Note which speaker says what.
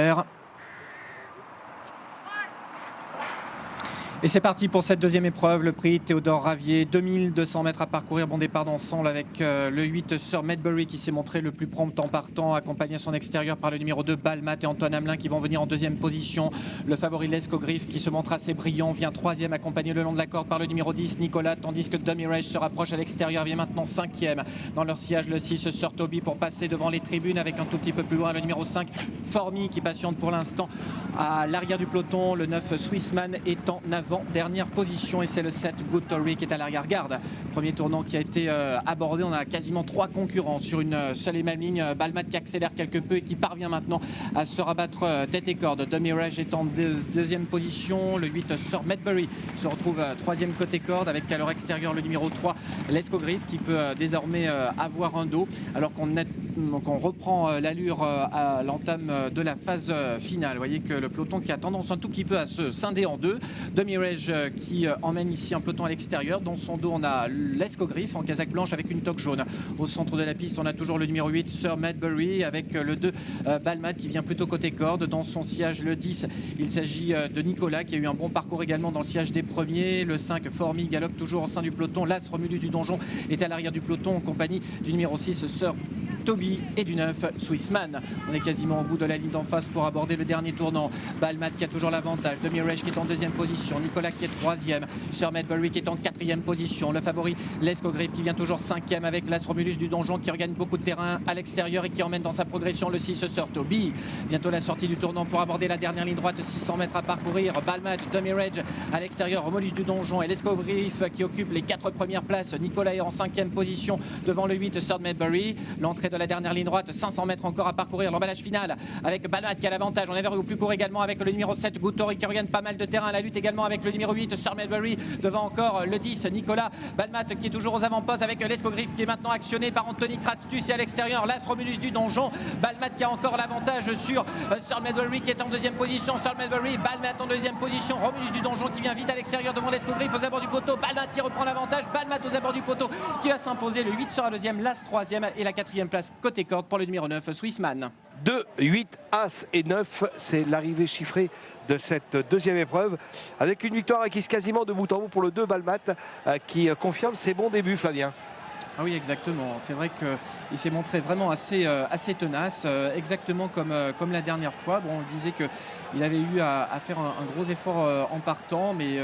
Speaker 1: derrière. Et c'est parti pour cette deuxième épreuve, le prix Théodore Ravier, 2200 mètres à parcourir, bon départ d'ensemble avec le 8 Sir Medbury qui s'est montré le plus prompt en partant, accompagné à son extérieur par le numéro 2 Balmat et Antoine Hamelin qui vont venir en deuxième position. Le favori Lescogriffe qui se montre assez brillant vient troisième, accompagné le long de la corde par le numéro 10 Nicolas, tandis que Dummy Rage se rapproche à l'extérieur, vient maintenant cinquième. Dans leur sillage, le 6 Sir Toby pour passer devant les tribunes avec un tout petit peu plus loin le numéro 5 Formy qui patiente pour l'instant à l'arrière du peloton, le 9 Swissman est en avant. Dernière position et c'est le 7 Good Tory qui est à l'arrière-garde. Premier tournant qui a été abordé, on a quasiment 3 concurrents sur une seule et même ligne. Balmat qui accélère quelque peu et qui parvient maintenant à se rabattre tête et corde. Dummy Rage est en deuxième position, le 8 Sir Medbury se retrouve troisième côté corde avec à leur extérieur le numéro 3 Lescogriffe qui peut désormais avoir un dos alors qu'on reprend l'allure à l'entame de la phase finale. Vous voyez que le peloton qui a tendance un tout petit peu à se scinder en deux. Dummy Rage qui emmène ici un peloton à l'extérieur. Dans son dos, on a Lescogriffe en casaque blanche avec une toque jaune. Au centre de la piste, on a toujours le numéro 8, Sir Medbury, avec le 2, Balmat, qui vient plutôt côté corde. Dans son sillage, le 10, il s'agit de Nicolas, qui a eu un bon parcours également dans le sillage des premiers. Le 5, Formy, galope toujours au sein du peloton. L'As Romulus du Donjon est à l'arrière du peloton en compagnie du numéro 6, Sir Toby et du 9 Swissman. On est quasiment au bout de la ligne d'en face pour aborder le dernier tournant. Balmat qui a toujours l'avantage, Dummy Rage qui est en deuxième position, Nicolas qui est troisième, Sir Medbury qui est en quatrième position, le favori Lescogriffe qui vient toujours cinquième avec l'As Romulus du Donjon qui regagne beaucoup de terrain à l'extérieur et qui emmène dans sa progression le 6 Sir Toby. Bientôt la sortie du tournant pour aborder la dernière ligne droite, 600 mètres à parcourir. Balmat, Dummy Rage à l'extérieur, Romulus du Donjon et Lescogriffe qui occupe les 4 premières places. Nicolas est en cinquième position devant le 8 Sir Medbury. L'entrée de la dernière ligne droite, 500 mètres encore à parcourir, l'emballage final avec Balmat qui a l'avantage. On est vers au plus court également avec le numéro 7 Good Tory qui regagne pas mal de terrain. La lutte également avec le numéro 8 Sir Medbury, devant encore le 10 Nicolas. Balmat qui est toujours aux avant-postes avec Lescogriffe qui est maintenant actionné par Anthony Crastus et à l'extérieur l'As Romulus du Donjon. Balmat qui a encore l'avantage sur Sir Medbury qui est en deuxième position. Sir Medbury, Balmat en deuxième position, Romulus du Donjon qui vient vite à l'extérieur devant Lescogriffe aux abords du poteau. Balmat qui reprend l'avantage, Balmat aux abords du poteau qui va s'imposer. Le 8 sera deuxième, l'As troisième et la quatrième place côté corde pour le numéro 9 Swissman.
Speaker 2: 2, 8, As et 9, c'est l'arrivée chiffrée de cette deuxième épreuve avec une victoire acquise quasiment de bout en bout pour le 2 Balmat qui confirme ses bons débuts, Flavien.
Speaker 1: Ah oui, exactement. C'est vrai qu'il s'est montré vraiment assez tenace, exactement comme la dernière fois. Bon, on disait qu'il avait eu à faire un gros effort en partant, mais